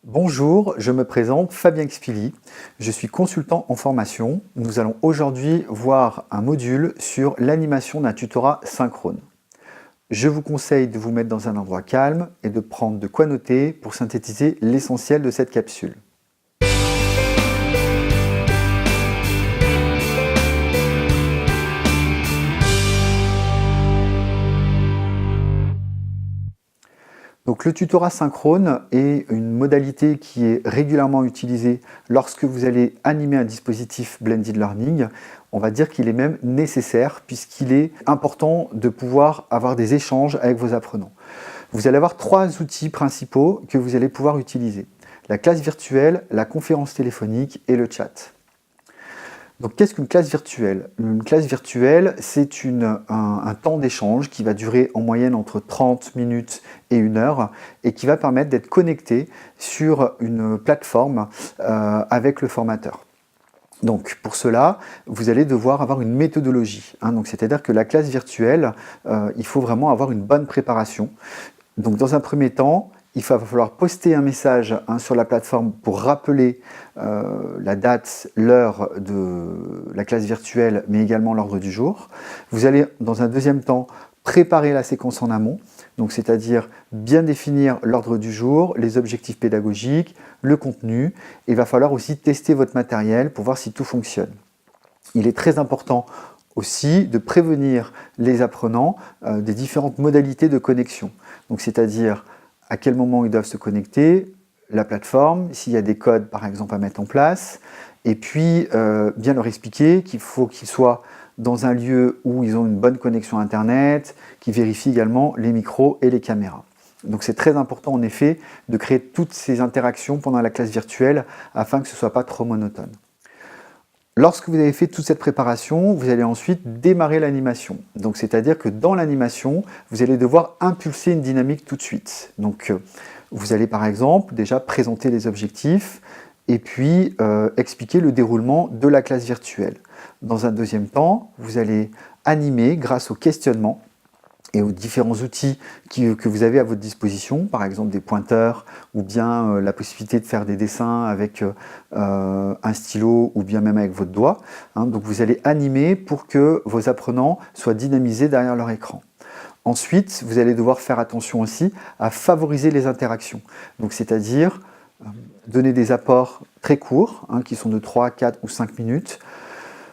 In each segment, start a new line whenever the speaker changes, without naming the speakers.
Bonjour, je me présente Fabien Xpili, je suis consultant en formation. Nous allons aujourd'hui voir un module sur l'animation d'un tutorat synchrone. Je vous conseille de vous mettre dans un endroit calme et de prendre de quoi noter pour synthétiser l'essentiel de cette capsule. Donc le tutorat synchrone est une modalité qui est régulièrement utilisée lorsque vous allez animer un dispositif Blended Learning. On va dire qu'il est même nécessaire puisqu'il est important de pouvoir avoir des échanges avec vos apprenants. Vous allez avoir trois outils principaux que vous allez pouvoir utiliser. La classe virtuelle, la conférence téléphonique et le chat. Donc qu'est-ce qu'une classe virtuelle? Une classe virtuelle, c'est un temps d'échange qui va durer en moyenne entre 30 minutes et 1 heure et qui va permettre d'être connecté sur une plateforme avec le formateur. Donc pour cela, vous allez devoir avoir une méthodologie. C'est-à-dire que la classe virtuelle, il faut vraiment avoir une bonne préparation. Donc dans un premier temps, il va falloir poster un message sur la plateforme pour rappeler la date, l'heure de la classe virtuelle, mais également l'ordre du jour. Vous allez, dans un deuxième temps, préparer la séquence en amont, c'est-à-dire bien définir l'ordre du jour, les objectifs pédagogiques, le contenu. Il va falloir aussi tester votre matériel pour voir si tout fonctionne. Il est très important aussi de prévenir les apprenants des différentes modalités de connexion. C'est-à-dire à quel moment ils doivent se connecter, la plateforme, s'il y a des codes par exemple à mettre en place, et puis bien leur expliquer qu'il faut qu'ils soient dans un lieu où ils ont une bonne connexion Internet, qui vérifient également les micros et les caméras. Donc c'est très important en effet de créer toutes ces interactions pendant la classe virtuelle afin que ce ne soit pas trop monotone. Lorsque vous avez fait toute cette préparation, vous allez ensuite démarrer l'animation. C'est-à-dire que dans l'animation, vous allez devoir impulser une dynamique tout de suite. Vous allez par exemple déjà présenter les objectifs et puis expliquer le déroulement de la classe virtuelle. Dans un deuxième temps, vous allez animer grâce au questionnement et aux différents outils que vous avez à votre disposition, par exemple des pointeurs ou bien la possibilité de faire des dessins avec un stylo ou bien même avec votre doigt. Donc vous allez animer pour que vos apprenants soient dynamisés derrière leur écran. Ensuite, vous allez devoir faire attention aussi à favoriser les interactions. C'est-à-dire donner des apports très courts, qui sont de 3, 4 ou 5 minutes,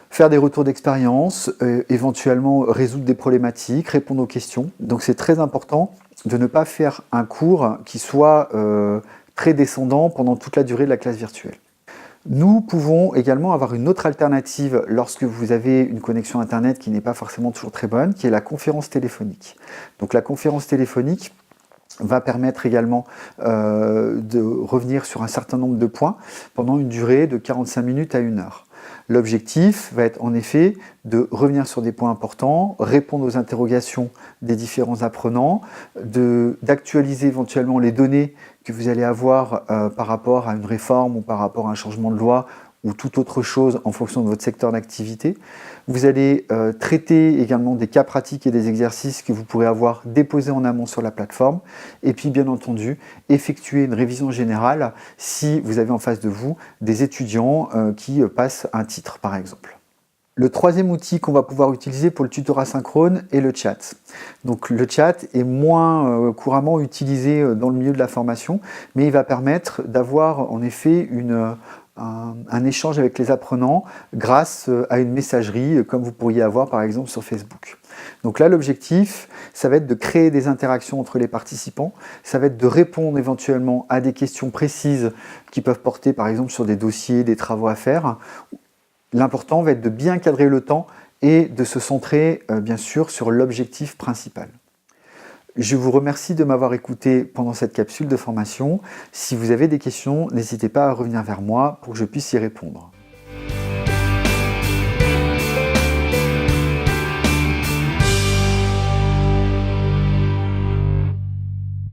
faire des retours d'expérience, éventuellement résoudre des problématiques, répondre aux questions. Donc c'est très important de ne pas faire un cours qui soit très descendant pendant toute la durée de la classe virtuelle. Nous pouvons également avoir une autre alternative lorsque vous avez une connexion Internet qui n'est pas forcément toujours très bonne, qui est la conférence téléphonique. Donc la conférence téléphonique va permettre également de revenir sur un certain nombre de points pendant une durée de 45 minutes à 1 heure. L'objectif va être en effet de revenir sur des points importants, répondre aux interrogations des différents apprenants, d'actualiser éventuellement les données que vous allez avoir par rapport à une réforme ou par rapport à un changement de loi ou toute autre chose en fonction de votre secteur d'activité. Vous allez traiter également des cas pratiques et des exercices que vous pourrez avoir déposés en amont sur la plateforme. Et puis bien entendu, effectuer une révision générale si vous avez en face de vous des étudiants qui passent un titre par exemple. Le troisième outil qu'on va pouvoir utiliser pour le tutorat synchrone est le chat. Donc le chat est moins couramment utilisé dans le milieu de la formation, mais il va permettre d'avoir en effet un échange avec les apprenants grâce à une messagerie comme vous pourriez avoir par exemple sur Facebook. Donc là l'objectif, ça va être de créer des interactions entre les participants, ça va être de répondre éventuellement à des questions précises qui peuvent porter par exemple sur des dossiers, des travaux à faire. L'important va être de bien cadrer le temps et de se centrer bien sûr sur l'objectif principal. Je vous remercie de m'avoir écouté pendant cette capsule de formation. Si vous avez des questions, n'hésitez pas à revenir vers moi pour que je puisse y répondre.